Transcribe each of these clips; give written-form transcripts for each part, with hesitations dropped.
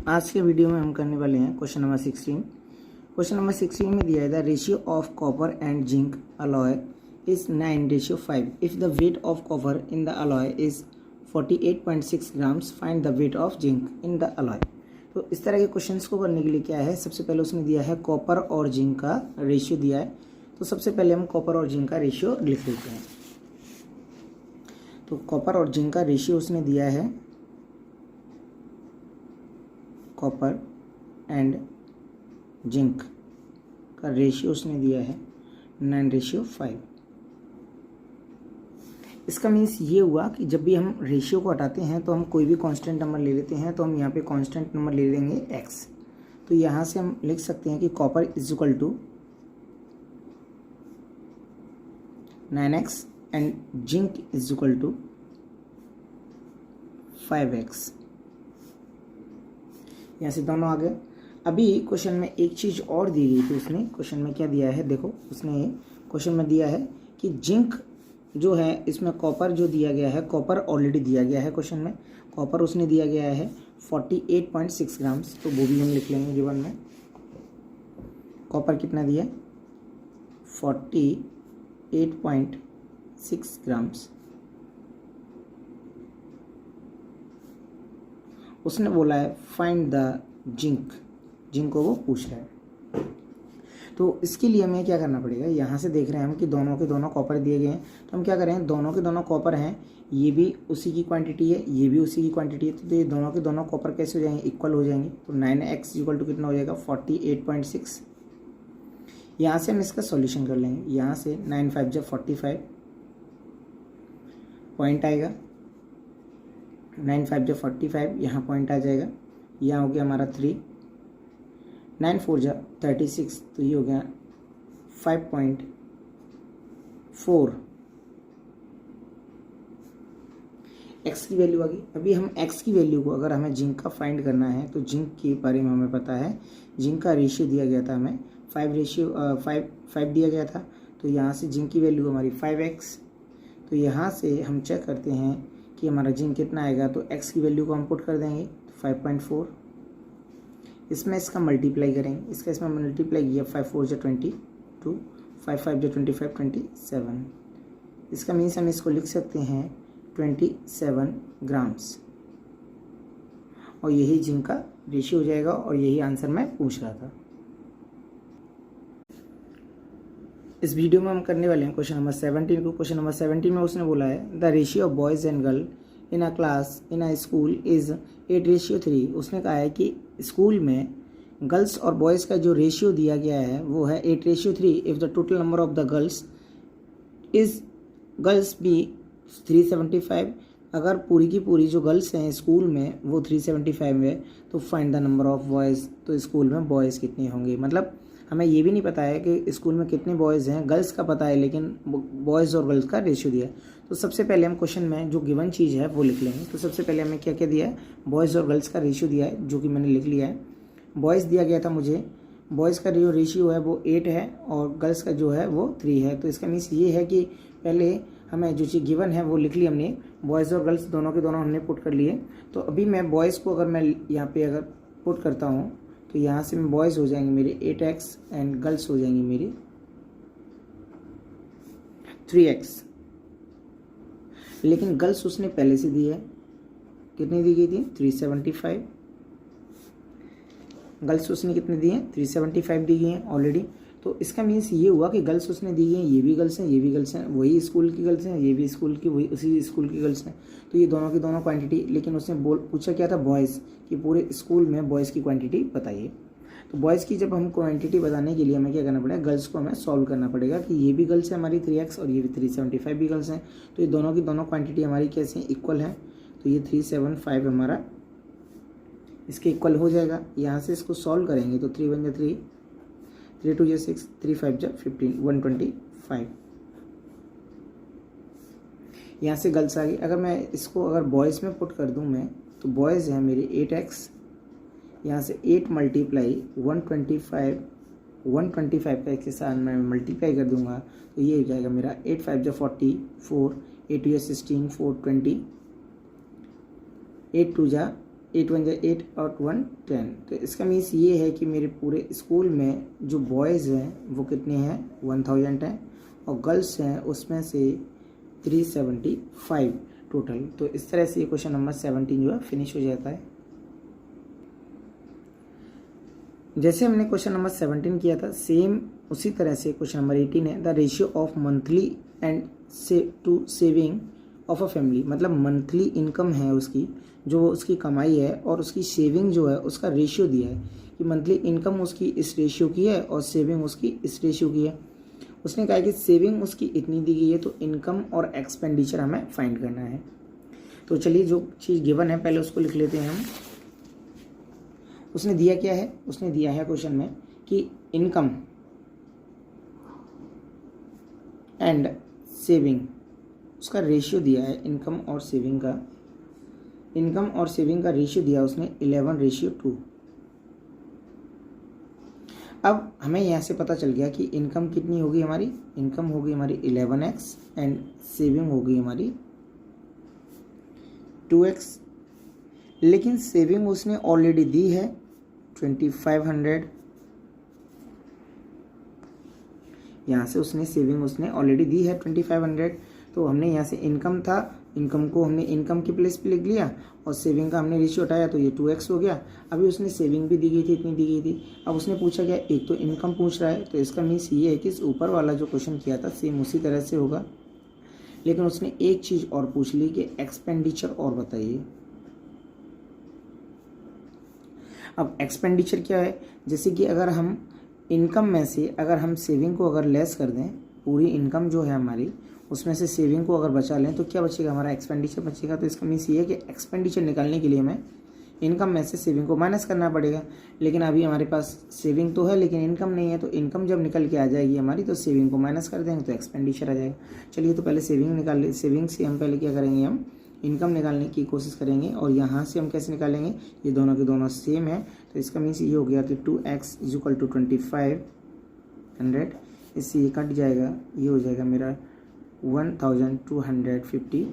आज के वीडियो में हम करने वाले हैं क्वेश्चन नंबर 16। क्वेश्चन नंबर 16 में दिया है the ratio of copper and zinc alloy is 9:5। If the weight of copper in the alloy is 48.6 grams, find the weight of zinc in the alloy. तो इस तरह के क्वेश्चंस को करने के लिए क्या है, सबसे पहले उसने दिया है कॉपर और जिंक का रेशियो दिया है। तो सबसे पहले हम कॉपर और जिंक का रेशियो लिख लेते हैं। तो कॉपर और जिंक का रेशियो उसने दिया है, कॉपर एंड जिंक का रेशियो उसने दिया है 9:5। इसका मीन्स ये हुआ कि जब भी हम रेशियो को हटाते हैं तो हम कोई भी कांस्टेंट नंबर ले लेते हैं। तो हम यहाँ पे कांस्टेंट नंबर ले लेंगे x। तो यहाँ से हम लिख सकते हैं कि copper is equal to 9x and zinc is equal to 5x। यहाँ से दोनों आ गए। अभी क्वेश्चन में एक चीज़ और दी गई थी उसने। क्वेश्चन में क्या दिया है, देखो उसने क्वेश्चन में दिया है कि जिंक जो है, इसमें कॉपर जो दिया गया है, कॉपर ऑलरेडी दिया गया है क्वेश्चन में। कॉपर उसने दिया गया है 48.6 ग्राम्स। तो वो भी हम लिख लेंगे गिवन में। कॉपर कितना दिया, 48.6 ग्राम्स। उसने बोला है फाइंड द जिंक, जिंक को वो पूछ रहा है। तो इसके लिए हमें क्या करना पड़ेगा, यहाँ से देख रहे हैं हम कि दोनों के दोनों कॉपर दिए गए हैं। तो हम क्या करें, दोनों के दोनों कॉपर हैं, ये भी उसी की क्वांटिटी है, ये भी उसी की क्वांटिटी है। तो ये दोनों के दोनों कॉपर कैसे हो जाएंगे, इक्वल हो जाएंगे। तो 9x इक्वल टू कितना हो जाएगा, 48.6। यहाँ से हम इसका सॉल्यूशन कर लेंगे। यहाँ से 9 5 जब 45 पॉइंट आएगा, 9 5 जब 45, यहाँ पॉइंट आ जाएगा। यहाँ हो गया हमारा 3, 9 4 जब 36, तो ये हो गया 5.4। x की वैल्यू आ गई। अभी हम x की वैल्यू को, अगर हमें जिंक का फाइंड करना है तो जिंक के बारे में हमें पता है। जिंक का रेशियो दिया गया था हमें 5 दिया गया था। तो यहाँ से जिंक की वैल्यू हमारी 5x। तो यहाँ से हम चेक करते हैं कि हमारा जिंक कितना आएगा। तो x की वैल्यू को हम पुट कर देंगे 5.4। इसमें इसका मल्टीप्लाई करेंगे, इसका इसमें मल्टीप्लाई किया, 5 4 जो 22, 5 5 जो 25 27। इसका मीन्स हम इसको लिख सकते हैं 27 ग्राम्स। और यही जिंक का रेशियो हो जाएगा और यही आंसर मैं पूछ रहा था। इस वीडियो में हम करने वाले हैं क्वेश्चन नंबर 17 को। क्वेश्चन नंबर 17 में उसने बोला है the ratio of boys and girl in a class in a school is 8:3। उसने कहा है कि स्कूल में गर्ल्स और बॉयज़ का जो रेशियो दिया गया है वो है 8:3। If the total number of the girls be 375। अगर पूरी की पूरी जो गर्ल्स हैं स्कूल में वो 375 है, तो find the number of boys. तो स्कूल में बॉयज़ कितने होंगे, मतलब हमें ये भी नहीं पता है कि स्कूल में कितने बॉयज़ हैं। गर्ल्स का पता है लेकिन बॉयज़ और गर्ल्स का रेशियो दिया है। तो सबसे पहले हम क्वेश्चन में जो गिवन चीज़ है वो लिख लेंगे। तो सबसे पहले हमें क्या क्या दिया है, बॉयज़ और गर्ल्स का रेशियो दिया है, जो कि मैंने लिख लिया है। बॉयज़ दिया गया था मुझे, बॉयज़ का जो रेशियो है वो 8 है और गर्ल्स का जो है वो 3 है। तो इसका मीन्स ये है कि पहले हमें जो चीज़ गिवन है वो लिख ली हमने। बॉयज़ और गर्ल्स दोनों के दोनों हमने पुट कर लिए। तो अभी मैं बॉयज़ को अगर मैं यहाँ पे अगर पुट करता हूँ तो यहाँ से मैं बॉयज़ हो जाएंगे मेरे 8x एंड गर्ल्स हो जाएंगी मेरी 3x। लेकिन गर्ल्स उसने पहले से दी है, कितनी दी गई थी, 375। गर्ल्स उसने कितने दिए हैं, 375 दी गई हैं ऑलरेडी। तो इसका मीन्स ये हुआ कि गर्ल्स उसने दी हैं, ये भी गर्ल्स हैं, ये भी गर्ल्स हैं, वही स्कूल की गर्ल्स हैं, ये भी स्कूल की वही उसी स्कूल की गर्ल्स हैं। तो ये दोनों की दोनों क्वांटिटी। लेकिन उसने पूछा क्या था, बॉयज़ कि पूरे स्कूल में बॉयज़ की क्वांटिटी बताइए। तो बॉयज़ की जब हम क्वांटिटी बताने के लिए हमें क्या करना पड़ेगा, गर्ल्स को हमें सॉल्व करना पड़ेगा कि ये भी गर्ल्स है हमारी 3x और ये भी 375 भी गर्ल्स हैं। तो ये दोनों की दोनों क्वांटिटी हमारी कैसे इक्वल है। तो ये 375 हमारा इसके इक्वल हो जाएगा। यहाँ से इसको सॉल्व करेंगे तो 3 1 3, 3 2 6, 3 5 15, 125। यहाँ से गर्ल्स आ गई। अगर मैं इसको अगर बॉयज़ में पुट कर दूँ मैं, तो बॉयज़ हैं मेरे 8x। यहाँ से 8 मल्टीप्लाई 125 का इसके साथ मैं मल्टीप्लाई कर दूंगा। तो ये हो जाएगा मेरा 8 5 जो 44, 8 2 16, 4 20, 8 2 जा 8 1 8 और 1 10। तो इसका मीन्स ये है कि मेरे पूरे स्कूल में जो बॉयज़ हैं वो कितने हैं 1000 हैं और गर्ल्स हैं उसमें से 375 टोटल। तो इस तरह से ये क्वेश्चन नंबर 17 जो है फिनिश हो जाता है। जैसे हमने क्वेश्चन नंबर 17 किया था सेम उसी तरह से क्वेश्चन नंबर 18 है, the ratio of monthly and to saving of a family. मतलब मंथली इनकम है उसकी, जो उसकी कमाई है, और उसकी सेविंग जो है उसका रेशियो दिया है कि मंथली इनकम उसकी इस रेशियो की है और सेविंग उसकी इस रेशियो की है। उसने कहा कि सेविंग उसकी इतनी दी गई है, तो इनकम और एक्सपेंडिचर हमें फाइंड करना है। तो चलिए जो चीज़ गिवन है पहले उसको लिख लेते हैं हम। उसने दिया क्या है, उसने दिया है क्वेश्चन में कि इनकम एंड सेविंग, उसका रेशियो दिया है इनकम और सेविंग का। इनकम और सेविंग का रेशियो दिया उसने 11:2। अब हमें यहाँ से पता चल गया कि इनकम कितनी होगी हमारी, इनकम होगी हमारी 11x एंड सेविंग होगी हमारी 2x। लेकिन सेविंग उसने ऑलरेडी दी है 2500। यहाँ से उसने सेविंग उसने ऑलरेडी दी है 2500। तो हमने यहाँ से इनकम था, इनकम को हमने इनकम की प्लेस पे लिख लिया और सेविंग का हमने रेशियो उठाया तो ये 2x हो गया। अभी उसने सेविंग भी दी गई थी, इतनी दी गई थी। अब उसने पूछा क्या, एक तो इनकम पूछ रहा है, तो इसका मीन्स ये है कि इस ऊपर वाला जो क्वेश्चन किया था सेम उसी तरह से होगा। लेकिन उसने एक चीज़ और पूछ ली कि एक्सपेंडिचर और बताइए। अब एक्सपेंडिचर क्या है, जैसे कि अगर हम इनकम में से अगर हम सेविंग को अगर लेस कर दें, पूरी इनकम जो है हमारी उसमें से सेविंग को अगर बचा लें तो क्या बचेगा, हमारा एक्सपेंडिचर बचेगा। तो इसका मीन्स ये है कि एक्सपेंडिचर निकालने के लिए हमें इनकम में से सेविंग को माइनस करना पड़ेगा। लेकिन अभी हमारे पास सेविंग तो है लेकिन इनकम नहीं है, तो इनकम जब निकल के आ जाएगी हमारी तो सेविंग को माइनस कर देंगे तो एक्सपेंडिचर आ जाएगा। चलिए तो पहले सेविंग निकाल ले। सेविंग से हम पहले क्या करेंगे, हम इनकम निकालने की कोशिश करेंगे। और यहाँ से हम कैसे निकालेंगे, ये दोनों के दोनों सेम है, तो इसका मीन्स ये हो गया कि 2x = 2500। इससे ये कट जाएगा, ये हो जाएगा मेरा 1250।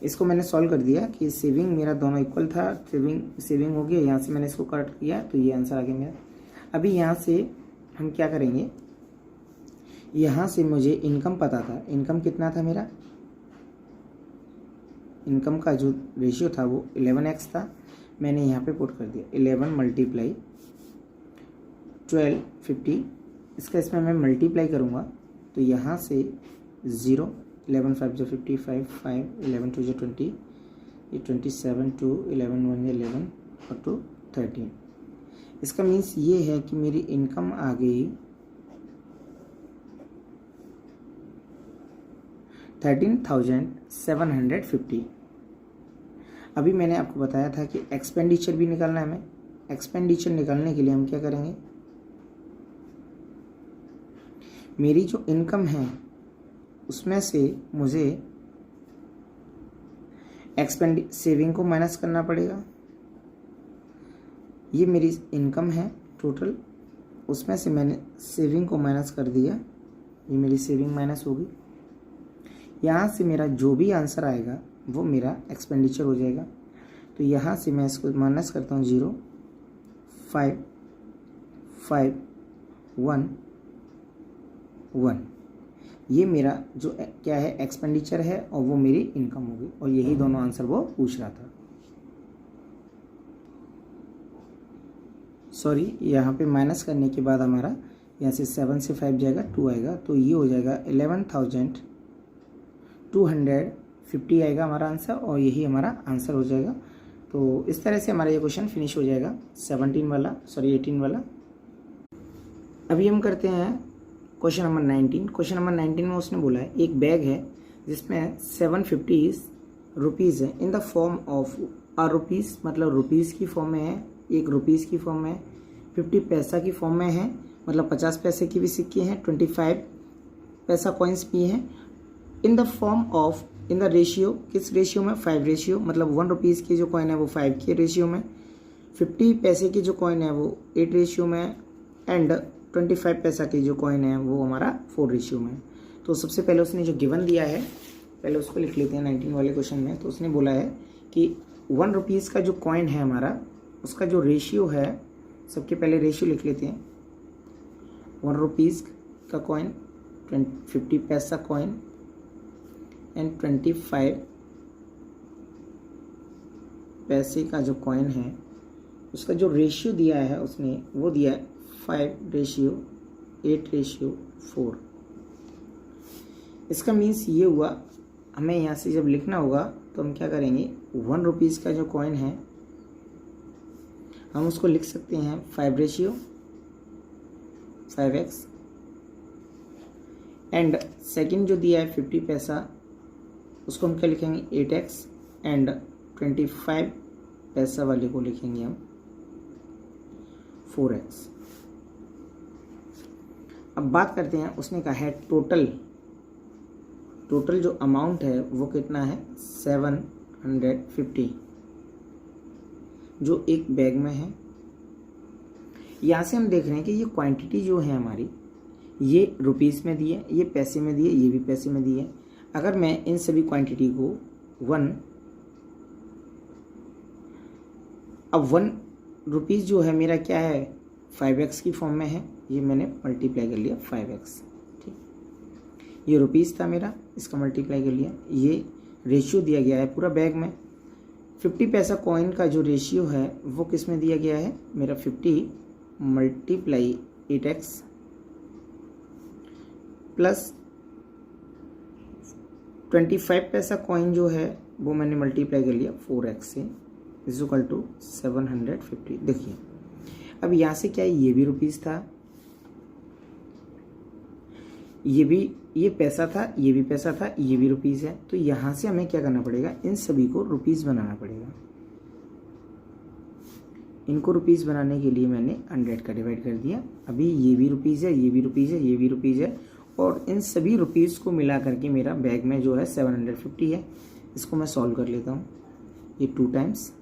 इसको मैंने सॉल्व कर दिया कि सेविंग मेरा दोनों इक्वल था, सेविंग हो गया। यहाँ से मैंने इसको कट किया तो ये आंसर आ गया मेरा। अभी यहाँ से हम क्या करेंगे, यहाँ से मुझे इनकम पता था, इनकम कितना था मेरा, इनकम का जो रेशियो था वो 11x था। मैंने यहाँ पे पुट कर दिया 11 × 1250। इसका इसमें मैं मल्टीप्लाई करूँगा तो यहाँ से 0, 11 5 = 55, 5 11 2 = 20, ये 27 2 11 1 = 11 और 2 13। इसका मीन्स ये है कि मेरी इनकम आ गई 13,750। अभी मैंने आपको बताया था कि एक्सपेंडिचर भी निकालना है हमें। एक्सपेंडिचर निकालने के लिए हम क्या करेंगे, मेरी जो इनकम है उसमें से मुझे सेविंग को माइनस करना पड़ेगा। ये मेरी इनकम है टोटल, उसमें से मैंने सेविंग को माइनस कर दिया, ये मेरी सेविंग माइनस होगी। यहाँ से मेरा जो भी आंसर आएगा वो मेरा एक्सपेंडिचर हो जाएगा। तो यहाँ से मैं इसको माइनस करता हूँ 0 5 5 1 1। ये मेरा जो क्या है एक्सपेंडिचर है और वो मेरी इनकम होगी, और यही दोनों आंसर वो पूछ रहा था। सॉरी, यहाँ पे माइनस करने के बाद हमारा यहाँ से 7 से 5 जाएगा, 2 आएगा, तो ये हो जाएगा 11,250 आएगा हमारा आंसर, और यही हमारा आंसर हो जाएगा। तो इस तरह से हमारा ये क्वेश्चन फिनिश हो जाएगा 18 वाला। अभी हम करते हैं क्वेश्चन नंबर 19। क्वेश्चन नंबर 19 में उसने बोला है एक बैग है जिसमें 750 रुपीज़ है in the form of rupees, मतलब रुपीज़ की फॉर्म में है, 1 रुपीज़ की फॉर्म में है, 50 पैसा की फॉर्म में है, मतलब 50 पैसे की भी सिक्के हैं, 25 पैसा कॉइन्स भी हैं, in the form of, in the ratio, किस रेशियो में, 5 रेशियो, मतलब 1 रुपीज़ की जो कॉइन है वो 5 के रेशियो में, 50 पैसे की जो कॉइन है वो 8 रेशियो में, एंड 25 पैसा की जो कॉइन है वो हमारा 4 रेशियो में। तो सबसे पहले उसने जो गिवन दिया है पहले उसको लिख लेते हैं 19 वाले क्वेश्चन में। तो उसने बोला है कि 1 रुपीज़ का जो कॉइन है हमारा उसका जो रेशियो है, सबके पहले रेशियो लिख लेते हैं। 1 रुपीज़ का कॉइन, 50 पैसा कॉइन एंड 25 पैसे का जो कॉइन है उसका जो रेशियो दिया है उसने वो दिया है 5:8:4। इसका मीन्स ये हुआ, हमें यहाँ से जब लिखना होगा तो हम क्या करेंगे, 1 रुपीज़ का जो कॉइन है हम उसको लिख सकते हैं 5:5x एंड सेकंड जो दिया है 50 पैसा उसको हम क्या लिखेंगे 8x एंड 25 पैसा वाले को लिखेंगे हम 4x। अब बात करते हैं, उसने कहा है टोटल जो अमाउंट है वो कितना है 750 जो एक बैग में है। यहाँ से हम देख रहे हैं कि ये क्वांटिटी जो है हमारी ये रुपीस में दी है, ये पैसे में दी है, ये भी पैसे में दी है। अगर मैं इन सभी क्वांटिटी को 1 रुपीज़ जो है मेरा क्या है 5x की फॉर्म में है, ये मैंने मल्टीप्लाई कर लिया 5x। ठीक, ये रुपीज़ था मेरा, इसका मल्टीप्लाई कर लिया। ये रेशियो दिया गया है पूरा बैग में। 50 पैसा कॉइन का जो रेशियो है वो किस में दिया गया है मेरा 50 मल्टीप्लाई 8x प्लस 25 पैसा कॉइन जो है वो मैंने मल्टीप्लाई कर लिया 4x से इज इक्वल टू 750। देखिए अब यहाँ से क्या है, ये भी रुपीज़ था, ये पैसा था, ये भी पैसा था, ये भी रुपीज़ है। तो यहाँ से हमें क्या करना पड़ेगा, इन सभी को रुपीज़ बनाना पड़ेगा। इनको रुपीज़ बनाने के लिए मैंने 100 का डिवाइड कर दिया। अभी ये भी रुपीज़ है, ये भी रुपीज़ है, ये भी रुपीज़ है और इन सभी रुपीज़ को मिला करके मेरा बैग में जो है 750 है। इसको मैं सॉल्व कर लेता हूँ। ये 2 टाइम्स,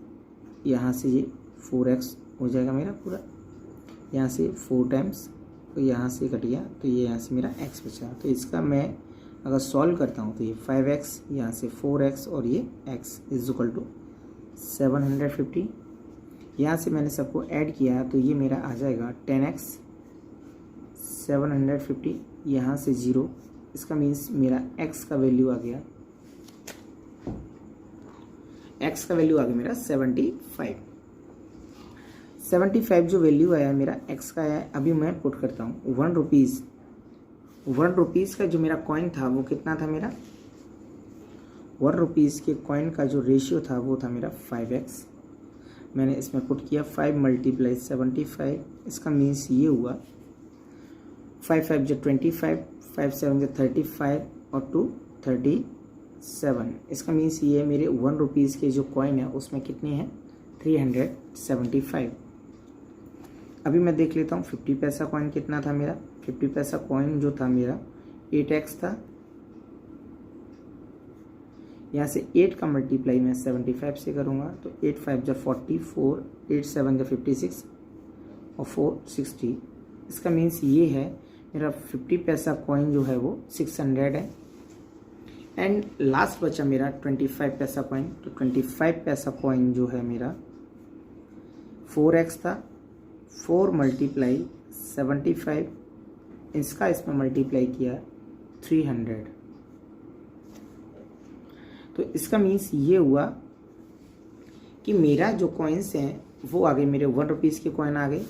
यहाँ से ये 4x हो जाएगा मेरा पूरा, यहाँ से 4 टाइम्स, तो यहाँ से कट गया तो ये यहाँ से मेरा x बचा। तो इसका मैं अगर सॉल्व करता हूँ तो ये 5x, यहाँ से 4x और ये x इज इक्वल टू 750। यहाँ से मैंने सबको ऐड किया तो ये मेरा आ जाएगा 10x 750, यहाँ से 0, इसका मीन्स मेरा x का वैल्यू आ गया, x का वैल्यू आ गया मेरा 75 जो वैल्यू आया मेरा x का आया। अभी मैं पुट करता हूँ 1 रुपीज़ का जो मेरा कॉइन था वो कितना था मेरा 1 रुपीज़ के कॉइन का जो रेशियो था वो था मेरा 5x। मैंने इसमें पुट किया 5 मल्टीप्लाई 75, इसका मीन्स ये हुआ 5 5 जो 25, 5 7 जो 35 और 2 37। इसका मीन्स ये मेरे 1 रुपीज़ के जो कॉइन है उसमें कितने हैं 375। अभी मैं देख लेता हूँ 50 पैसा कॉइन कितना था मेरा। 50 पैसा कॉइन जो था मेरा 8x था, यहाँ से 8 का मल्टीप्लाई मैं 75 से करूँगा तो 8 5 जो 44, 8 7 जो 56 और 4 60। इसका मीन्स ये है मेरा 50 पैसा कॉइन जो है वो 600 है। एंड लास्ट बचा मेरा 25 पैसा कॉइन। तो 25 पैसा कॉइन जो है मेरा 4x था, 4 मल्टीप्लाई 75, इसका इसमें मल्टीप्लाई किया 300। तो इसका मीन्स ये हुआ कि मेरा जो कॉइन्स हैं वो आ गए मेरे 1 रुपीज़ के कॉइन आ गए,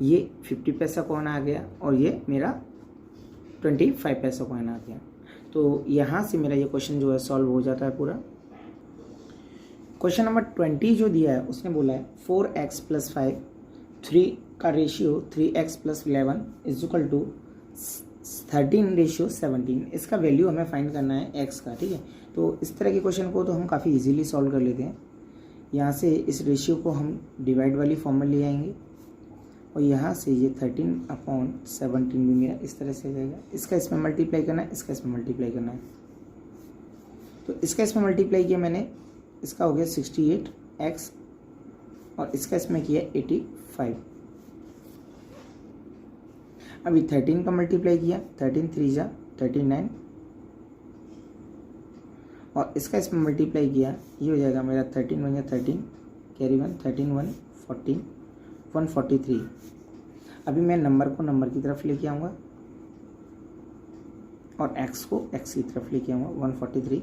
ये 50 पैसा कॉइन आ गया और ये मेरा 25 पैसा कॉइन आ गया। तो यहाँ से मेरा ये क्वेश्चन जो है सॉल्व हो जाता है पूरा। क्वेश्चन नंबर 20 जो दिया है उसने बोला है 4x + 5 3 का ratio 3x + 11 is equal to 13:17। इसका वैल्यू हमें फाइंड करना है x का। ठीक है, तो इस तरह के क्वेश्चन को तो हम काफ़ी इजीली सॉल्व कर लेते हैं। यहाँ से इस रेशियो को हम डिवाइड वाली फॉर्म में ले आएंगे और यहाँ से ये 13/17 भी मेरा इस तरह से आ जाएगा। इसका इसमें मल्टीप्लाई करना है, इसका इसमें मल्टीप्लाई करना है। तो इसका इसमें मल्टीप्लाई किया मैंने, इसका हो गया 68x और इसका इसमें किया 85। अभी 13 का मल्टीप्लाई किया, 13 3 जा 39 और इसका इसमें मल्टीप्लाई किया, ये हो जाएगा मेरा 13 बन गया 13, कैरी 1, 13 1 14 143। अभी मैं नंबर को नंबर की तरफ लेके आऊँगा और x को x की तरफ लेके आऊँगा 143।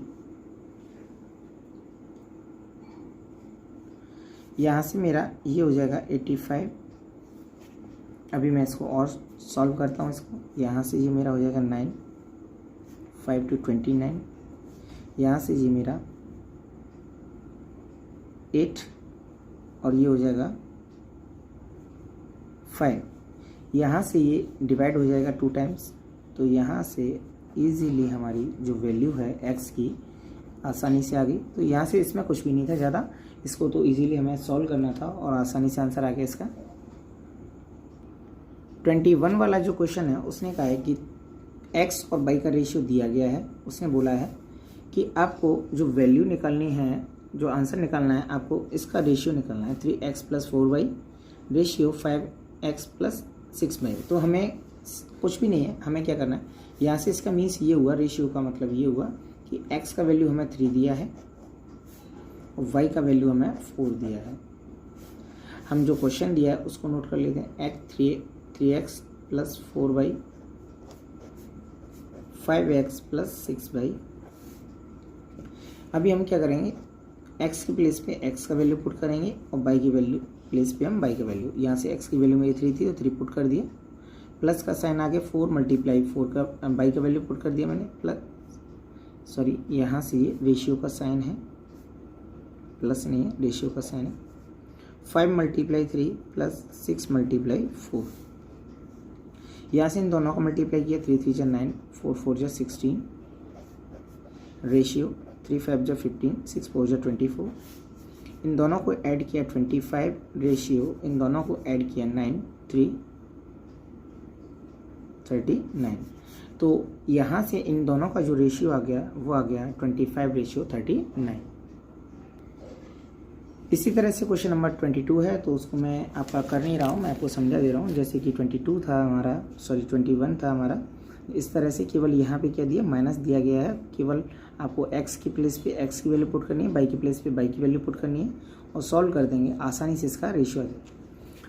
यहाँ से मेरा ये हो जाएगा 85। अभी मैं इसको और सॉल्व करता हूँ इसको। यहाँ से ये मेरा हो जाएगा 9, 5 to 29। यहाँ से ये मेरा 8 और ये हो जाएगा 5। यहाँ से ये डिवाइड हो जाएगा 2 टाइम्स, तो यहाँ से इजीली हमारी जो वैल्यू है x की आसानी से आ गई। तो यहाँ से इसमें कुछ भी नहीं था ज़्यादा, इसको तो इजीली हमें सॉल्व करना था और आसानी से आंसर आ गया इसका। 21 वाला जो क्वेश्चन है उसने कहा है कि x और y का रेशियो दिया गया है। उसने बोला है कि आपको जो वैल्यू निकालनी है, जो आंसर निकालना है, आपको इसका रेशियो निकालना है 3x + 4y ratio 5x + 6y। तो हमें कुछ भी नहीं है, हमें क्या करना है, यहाँ से इसका मीन्स ये हुआ, रेशियो का मतलब ये हुआ कि x का वैल्यू हमें 3 दिया है और y का वैल्यू हमें 4 दिया है। हम जो क्वेश्चन दिया है उसको नोट कर लेते हैं। 3x + 4y 5x + 6y। अभी हम क्या करेंगे, x की प्लेस पे x का वैल्यू पुट करेंगे और y की वैल्यू प्लेस पे हम y का वैल्यू। यहाँ से x की वैल्यू मेरी 3 थी तो 3 पुट कर दिया, प्लस का साइन आगे 4 × 4 का y का वैल्यू पुट कर दिया मैंने, प्लस सॉरी यहाँ से ये रेशियो का साइन है, प्लस नहीं है, रेशियो का साइन है। 5 × 3 प्लस 6 × 4। यहाँ से इन दोनों का मल्टीप्लाई किया, 3 3 = 9, 4 4 = 16, रेशियो 3 5 = 15, 6 4 = 24। इन दोनों को ऐड किया 25, रेशियो इन दोनों को ऐड किया 9 3 39। तो यहाँ से इन दोनों का जो रेशियो आ गया वो आ गया 25:39। इसी तरह से क्वेश्चन नंबर 22 है, तो उसको मैं आपका कर नहीं रहा हूँ, मैं आपको समझा दे रहा हूँ। जैसे कि 21 था हमारा, इस तरह से केवल यहाँ पे क्या दिया, माइनस दिया गया है। केवल आपको x की प्लेस पे x की वैल्यू पुट करनी है, y की प्लेस पे y की वैल्यू पुट करनी है और सॉल्व कर देंगे, आसानी से इसका रेशियो आ जाए।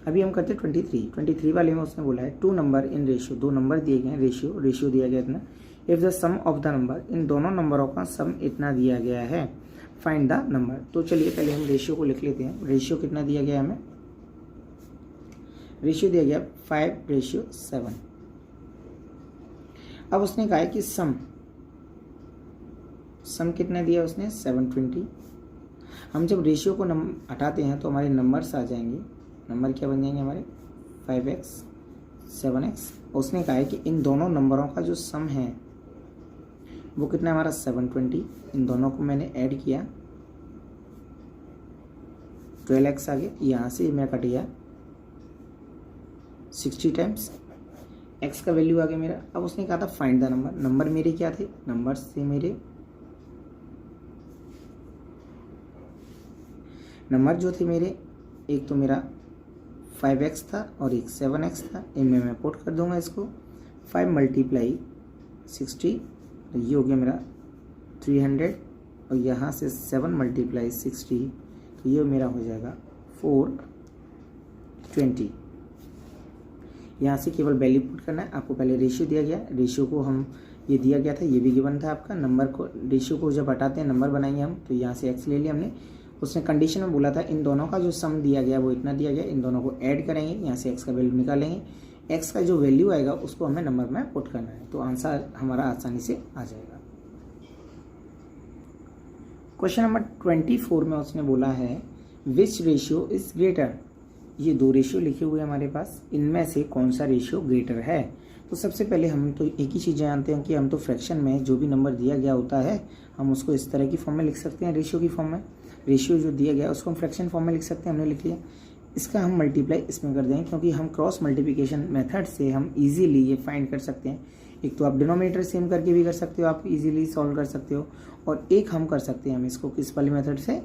अभी हम करते हैं 23 वाले में। उसने बोला है 2 नंबर इन रेशियो, 2 नंबर दिए गए हैं, रेशियो दिया गया इतना। If the sum of the number, इन दोनों नंबरों का सम इतना दिया गया है, फाइंड द नंबर। तो चलिए पहले हम रेशियो को लिख लेते हैं। रेशियो कितना दिया गया हमें, रेशियो दिया गया 5:7। अब उसने कहा है कि सम कितना दिया उसने, 720। हम जब रेशियो को हटाते हैं तो हमारे नंबर्स आ जाएंगे। नंबर क्या बन जाएंगे हमारे, 5x 7x। उसने कहा है कि इन दोनों नंबरों का जो सम है वो कितना है हमारा, 720। इन दोनों को मैंने ऐड किया, 12x आ गया। यहाँ से मैं कट गया 60 टाइम्स, x का वैल्यू आ गया मेरा। अब उसने कहा था फाइंड द नंबर। नंबर मेरे क्या थे, नंबर्स थे मेरे, नंबर जो थे मेरे, एक तो मेरा 5x था और एक 7x था। इनमें मैं पुट कर दूंगा इसको, 5 × 60 तो ये हो गया मेरा 300 और यहाँ से 7 × 60 तो ये मेरा हो जाएगा 420। यहाँ से केवल वैल्यू पुट करना है। आपको पहले रेशियो दिया गया, रेशियो को हम ये दिया गया था, ये भी गिवन था आपका। नंबर को, रेशियो को जब हटाते हैं नंबर बनाएंगे हम, तो यहाँ से x ले लिया हमने। उसने कंडीशन में बोला था इन दोनों का जो सम दिया गया वो इतना दिया गया, इन दोनों को ऐड करेंगे, यहाँ से x का वैल्यू निकालेंगे, x का जो वैल्यू आएगा उसको हमें नंबर में पुट करना है, तो आंसर हमारा आसानी से आ जाएगा। क्वेश्चन नंबर 24 में उसने बोला है विच रेशियो इज ग्रेटर। ये 2 रेशियो लिखे हुए हैं हमारे पास, इनमें से कौन सा रेशियो ग्रेटर है। तो सबसे पहले हम तो एक ही चीज़ जानते हैं कि हम तो फ्रैक्शन में जो भी नंबर दिया गया होता है हम उसको इस तरह की फॉर्म में लिख सकते हैं, रेशियो की फॉर्म में। रेशियो जो दिया गया उसको हम फ्रैक्शन फॉर्म में लिख सकते हैं, हमने लिख लिया। इसका हम मल्टीप्लाई इसमें कर देंगे, क्योंकि हम क्रॉस मल्टीप्लिकेशन मेथड से हम इजीली ये फाइंड कर सकते हैं। एक तो आप डिनोमिनेटर सेम करके भी कर सकते हो, आप इजीली सॉल्व कर सकते हो, और एक हम कर सकते हैं हम इसको किस वाली मेथड से,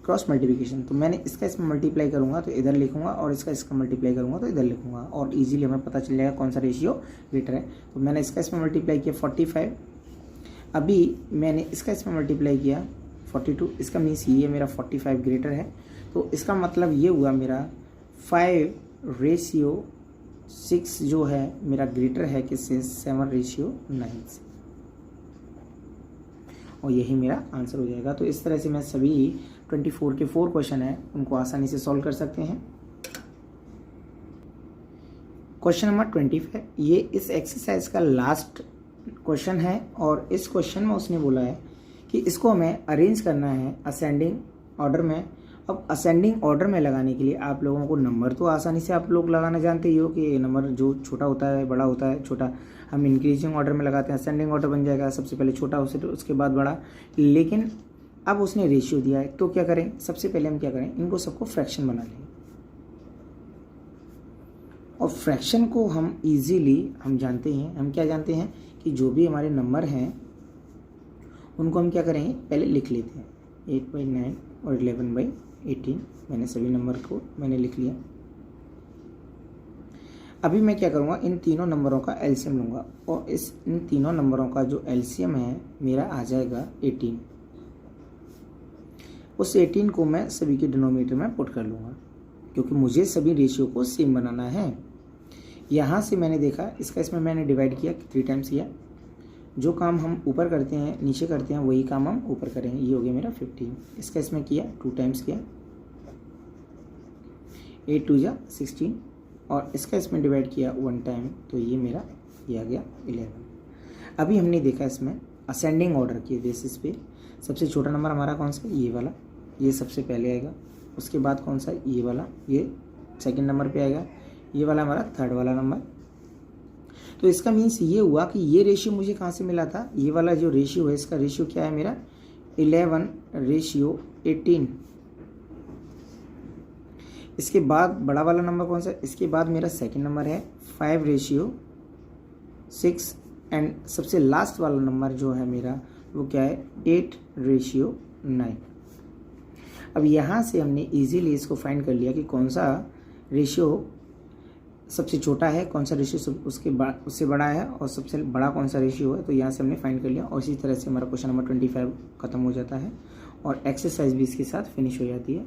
क्रॉस मल्टीप्लिकेशन। तो मैंने इसका इसमें मल्टीप्लाई करूँगा तो इधर लिखूंगा और इसका मल्टीप्लाई करूँगा तो इधर लिखूंगा, और इजीली हमें पता चल जाएगा कौन सा रेशियो ग्रेटर है। तो मैंने इसका इसमें मल्टीप्लाई किया 45। अभी मैंने इसका इसमें मल्टीप्लाई किया 42, इसका मीन्स ये मेरा 45 ग्रेटर है, तो इसका मतलब ये हुआ मेरा 5:6 जो है मेरा ग्रेटर है किससे, 7:9 से, और यही मेरा आंसर हो जाएगा। तो इस तरह से मैं सभी 24 के 4 क्वेश्चन हैं उनको आसानी से सॉल्व कर सकते हैं। क्वेश्चन नंबर 25, ये इस एक्सरसाइज का लास्ट क्वेश्चन है और इस क्वेश्चन में उसने बोला है कि इसको हमें अरेंज करना है असेंडिंग ऑर्डर में। अब असेंडिंग ऑर्डर में लगाने के लिए आप लोगों को नंबर तो आसानी से आप लोग लगाना जानते ही हो कि नंबर जो छोटा होता है बड़ा होता है, छोटा हम इंक्रीजिंग ऑर्डर में लगाते हैं, असेंडिंग ऑर्डर बन जाएगा, सबसे पहले छोटा उसके बाद बड़ा। लेकिन अब उसने रेशियो दिया है तो क्या करें, सबसे पहले हम क्या करें, इनको सबको फ्रैक्शन बना लें। और फ्रैक्शन को हम इजीली हम जानते हैं, हम क्या जानते हैं कि जो भी हमारे नंबर हैं उनको हम क्या करेंगे, पहले लिख लेते हैं 8/9 और 11/18। मैंने सभी नंबर को मैंने लिख लिया। अभी मैं क्या करूँगा, इन तीनों नंबरों का एलसीएम लूँगा और इन तीनों नंबरों का जो एलसीएम है मेरा आ जाएगा 18। उस 18 को मैं सभी के डिनोमिनेटर में पुट कर लूँगा क्योंकि मुझे सभी रेशियो को सेम बनाना है। यहाँ से मैंने देखा इसका इसमें मैंने डिवाइड किया 3 टाइम्स किया। जो काम हम ऊपर करते हैं नीचे करते हैं वही काम हम ऊपर करेंगे। ये हो गया मेरा 15। इसका इसमें किया 2 टाइम्स किया, 8 2 जा 16 और इसका इसमें डिवाइड किया 1 टाइम, तो ये मेरा ये आ गया 11। अभी हमने देखा इसमें असेंडिंग ऑर्डर के बेसिस पे सबसे छोटा नंबर हमारा कौन सा, ये वाला, ये सबसे पहले आएगा। उसके बाद कौन सा, ये वाला, ये सेकंड नंबर पे आएगा। ये वाला हमारा थर्ड वाला नंबर। तो इसका मीन्स ये हुआ कि ये रेशियो मुझे कहाँ से मिला था, ये वाला जो रेशियो है इसका रेशियो क्या है मेरा 11:18। इसके बाद बड़ा वाला नंबर कौन सा, इसके बाद मेरा सेकंड नंबर है 5:6 एंड सबसे लास्ट वाला नंबर जो है मेरा वो क्या है 8:9। अब यहाँ से हमने इजीली इसको फाइंड कर लिया कि कौन सा रेशियो सबसे छोटा है, कौन सा रेशियो उससे बड़ा है और सबसे बड़ा कौन सा रेशियो है। तो यहाँ से हमने फाइंड कर लिया और इसी तरह से हमारा क्वेश्चन नंबर 25 खत्म हो जाता है और एक्सरसाइज भी इसके साथ फिनिश हो जाती है।